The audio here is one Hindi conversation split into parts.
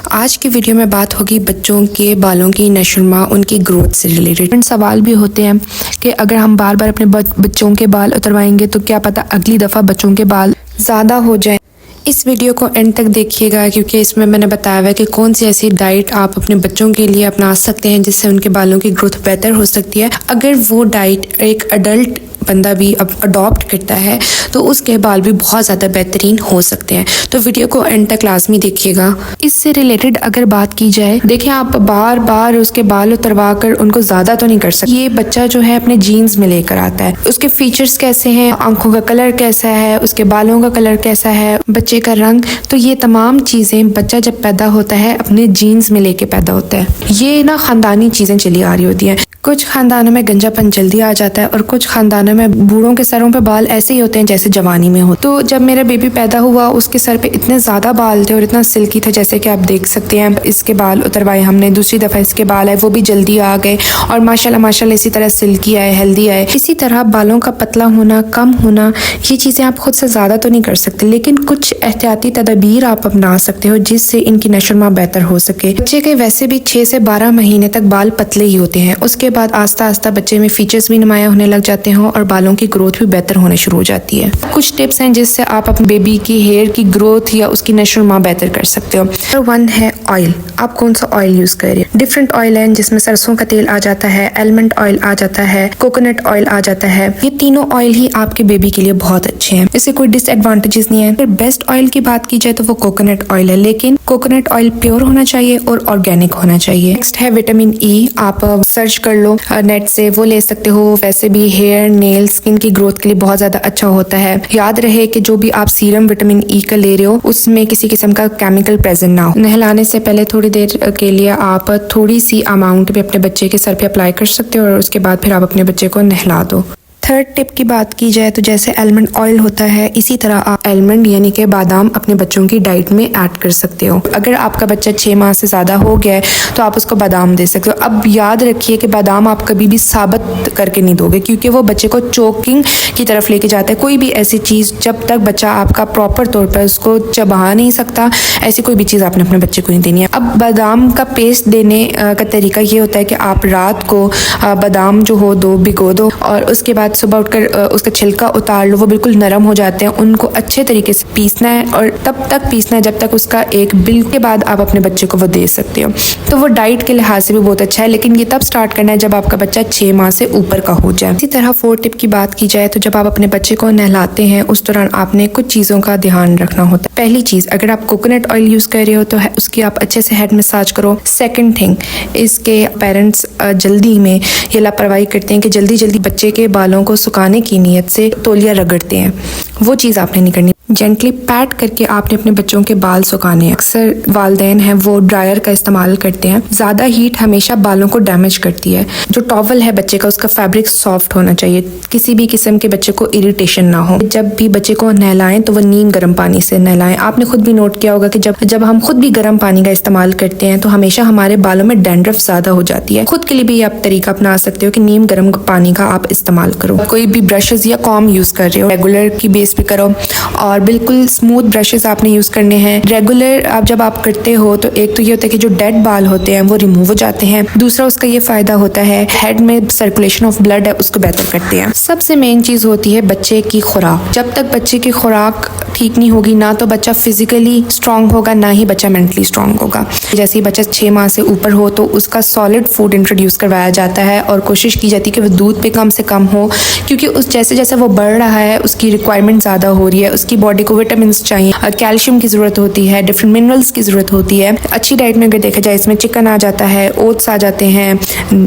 आज की वीडियो में बात होगी बच्चों के बालों की नशोनुमा उनकी ग्रोथ से रिलेटेड। सवाल भी होते हैं कि अगर हम बार बार अपने बच्चों के बाल उतरवाएंगे तो क्या पता अगली दफ़ा बच्चों के बाल ज़्यादा हो जाएं। इस वीडियो को एंड तक देखिएगा क्योंकि इसमें मैंने बताया हुआ है कि कौन सी ऐसी डाइट आप अपने बच्चों के लिए अपना सकते हैं जिससे उनके बालों की ग्रोथ बेहतर हो सकती है। अगर वो डाइट एक अडल्ट बंदा भी अब अडॉप्ट करता है तो उसके बाल भी बहुत ज़्यादा बेहतरीन हो सकते हैं। तो वीडियो को एंड तक लाजमी देखिएगा। इससे रिलेटेड अगर बात की जाए, देखिए आप बार बार उसके बाल उतरवा कर उनको ज़्यादा तो नहीं कर सकते। ये बच्चा जो है अपने जीन्स में लेकर आता है, उसके फीचर्स कैसे हैं, आंखों का कलर कैसा है, उसके बालों का कलर कैसा है, बच्चे का रंग, तो ये तमाम चीज़ें बच्चा जब पैदा होता है अपने जीन्स में लेके पैदा होता है। ये ना ख़ानदानी चीज़ें चली आ रही होती हैं। कुछ खानदानों में गंजापन जल्दी आ जाता है और कुछ खानदानों में बूढ़ों के सरों पे बाल ऐसे ही होते हैं जैसे जवानी में हो। तो जब मेरा बेबी पैदा हुआ उसके सर पे इतने ज़्यादा बाल थे और इतना सिल्की था, जैसे कि आप देख सकते हैं। इसके बाल उतरवाए हमने, दूसरी दफ़ा इसके बाल आए वो भी जल्दी आ गए और माशाल्लाह माशाल्लाह इसी तरह सिल्की आए, हेल्दी आए। इसी तरह बालों का पतला होना, कम होना, ये चीज़ें आप खुद से ज़्यादा तो नहीं कर सकते, लेकिन कुछ एहतियाती तदबीर आप अपना सकते हो जिससे इनकी नशोनुमा बेहतर हो सके। बच्चे के वैसे भी 6 से 12 महीने तक बाल पतले ही होते हैं, उसके बाद आस्ता आस्ता बच्चे में फीचर्स भी नुमायां होने लग जाते हैं और बालों की ग्रोथ भी बेहतर होने शुरू हो जाती है। कुछ टिप्स हैं जिससे आप अपने बेबी की हेयर की ग्रोथ या उसकी नशोनुमा बेहतर कर सकते हो। नंबर 1 है ऑयल। आप कौन सा ऑयल यूज करें? डिफरेंट ऑयल हैं जिसमें सरसों का तेल आ जाता है, एलमंड ऑयल आ जाता है, कोकोनट ऑयल आ जाता है। ये तीनों ऑयल ही आपके बेबी के लिए बहुत अच्छे हैं, इससे कोई डिसएडवांटेजेस नहीं है। अगर बेस्ट ऑयल की बात की जाए तो वो कोकोनट ऑयल है, लेकिन कोकोनट ऑयल प्योर होना चाहिए और ऑर्गेनिक होना चाहिए। नेक्स्ट है विटामिन ई। आप सर्च कर लो नेट से, वो ले सकते हो। वैसे भी हेयर, नेल, स्किन की ग्रोथ के लिए बहुत ज्यादा अच्छा होता है। याद रहे कि जो भी आप सीरम विटामिन ई का ले रहे हो उसमें किसी किस्म का केमिकल प्रेजेंट ना हो। नहलाने से पहले थोड़ी देर के लिए आप थोड़ी सी अमाउंट भी अपने बच्चे के सर पे अप्लाई कर सकते हो और उसके बाद फिर आप अपने बच्चे को नहला दो। थर्ड टिप की बात की जाए तो जैसे एलमंड ऑयल होता है, इसी तरह आप एलमंड यानी कि बादाम अपने बच्चों की डाइट में ऐड कर सकते हो। अगर आपका बच्चा 6 माह से ज़्यादा हो गया है तो आप उसको बादाम दे सकते हो। अब याद रखिए कि बादाम आप कभी भी साबित करके नहीं दोगे क्योंकि वो बच्चे को चोकिंग की तरफ लेके जाता है। कोई भी ऐसी चीज़ जब तक बच्चा आपका प्रॉपर तौर पर उसको चबा नहीं सकता, ऐसी कोई भी चीज़ आपने अपने बच्चे को नहीं देनी है। अब बादाम का पेस्ट देने का तरीका ये होता है कि आप रात को बादाम जो हो भिगो दो और उसके बाद सुबह उठकर उसका छिलका उतार लो। वो बिल्कुल नरम हो जाते हैं, उनको अच्छे तरीके से पीसना है और तब तक पीसना है जब तक उसका एक बिल के बाद आप अपने बच्चे को वो दे सकते हो। तो वो डाइट के लिहाज से भी बहुत अच्छा है, लेकिन ये तब स्टार्ट करना है जब आपका बच्चा 6 माह से ऊपर का हो जाए। इसी तरह 4 टिप की बात की जाए तो जब आप अपने बच्चे को नहलाते हैं उस दौरान आपने कुछ चीज़ों का ध्यान रखना होता है। पहली चीज़, अगर आप कोकोनट ऑयल यूज़ कर रहे हो तो उसकी आप अच्छे से हेड मसाज करो। सेकेंड थिंग, इसके पेरेंट्स जल्दी में ये लापरवाही करते हैं कि जल्दी जल्दी बच्चे के बालों को सुखाने की नीयत से तौलिया रगड़ते हैं, वो चीज़ आपने नहीं करनी। जेंटली पैट करके आपने अपने बच्चों के बाल सुखाने हैं। अक्सर वालिदैन हैं वो ड्रायर का इस्तेमाल करते हैं। ज़्यादा हीट हमेशा बालों को डैमेज करती है। जो टॉवल है बच्चे का उसका फैब्रिक सॉफ्ट होना चाहिए, किसी भी किस्म के बच्चे को इरिटेशन ना हो। जब भी बच्चे को नहलाएं तो वो नीम गर्म पानी से नहलाएं। आपने खुद भी नोट किया होगा कि जब हम खुद भी गर्म पानी का इस्तेमाल करते हैं तो हमेशा हमारे बालों में डैंड्रफ ज़्यादा हो जाती है। खुद के लिए भी आप तरीका अपना सकते हो कि नीम गर्म पानी का आप इस्तेमाल करो। कोई भी ब्रशेज या कॉम यूज़ कर रहे हो रेगुलर की बेस पे करो और बिल्कुल स्मूथ ब्रशेस आपने यूज़ करने हैं। रेगुलर जब आप करते हो तो एक तो ये होता है कि जो डेड बाल होते हैं वो रिमूव हो जाते हैं। दूसरा उसका ये फ़ायदा होता है हेड में सर्कुलेशन ऑफ ब्लड है उसको बेहतर करते हैं। सबसे मेन चीज़ होती है बच्चे की खुराक। जब तक बच्चे की खुराक ठीक नहीं होगी ना तो बच्चा फिजिकली स्ट्रांग होगा ना ही बच्चा मेंटली स्ट्रांग होगा। जैसे ही बच्चा 6 माह से ऊपर हो तो उसका सॉलिड फूड इंट्रोड्यूस करवाया जाता है और कोशिश की जाती है कि वो दूध पे कम से कम हो, क्योंकि उस जैसे जैसे वो बढ़ रहा है उसकी रिक्वायरमेंट ज़्यादा हो रही है। उसकी बॉडी को विटामिन चाहिए, कैल्शियम की ज़रूरत होती है, डिफरेंट मिनरल्स की ज़रूरत होती है। अच्छी डाइट में अगर देखा जाए इसमें चिकन आ जाता है, ओट्स आ जाते हैं,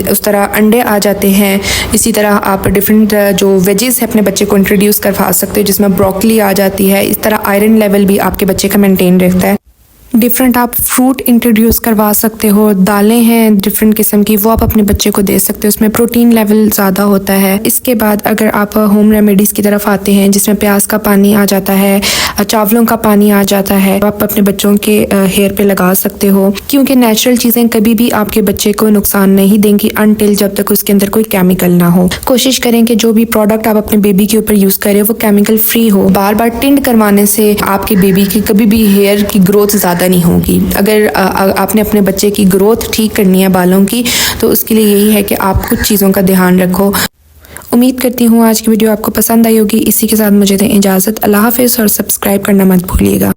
उस तरह अंडे आ जाते हैं। इसी तरह आप डिफरेंट जो वेजेस है अपने बच्चे को इंट्रोड्यूस करवा सकते हो जिसमें ब्रोकली आ जाती है। इस तरह आयरन लेवल भी आपके बच्चे का मेंटेन रहता है। डिफरेंट आप फ्रूट इंट्रोड्यूस करवा सकते हो। दालें हैं डिफरेंट किस्म की, वो आप अपने बच्चे को दे सकते हो, उसमें प्रोटीन लेवल ज़्यादा होता है। इसके बाद अगर आप होम रेमेडीज़ की तरफ आते हैं जिसमें प्याज का पानी आ जाता है, चावलों का पानी आ जाता है, आप अपने बच्चों के हेयर पे लगा सकते हो, क्योंकि नेचुरल चीज़ें कभी भी आपके बच्चे को नुकसान नहीं देंगी अनटिल जब तक उसके अंदर कोई केमिकल ना हो। कोशिश करें कि जो भी प्रोडक्ट आप अपने बेबी के ऊपर यूज़ करें वो केमिकल फ्री हो। बार बार टिंड करवाने से आपके बेबी की कभी भी हेयर की ग्रोथ ज़्यादा ज़्यादा नहीं होगी। अगर आपने अपने बच्चे की ग्रोथ ठीक करनी है बालों की, तो उसके लिए यही है कि आप कुछ चीज़ों का ध्यान रखो। उम्मीद करती हूँ आज की वीडियो आपको पसंद आई होगी। इसी के साथ मुझे दें इजाज़त। अल्लाह हाफ़िज़ और सब्सक्राइब करना मत भूलिएगा।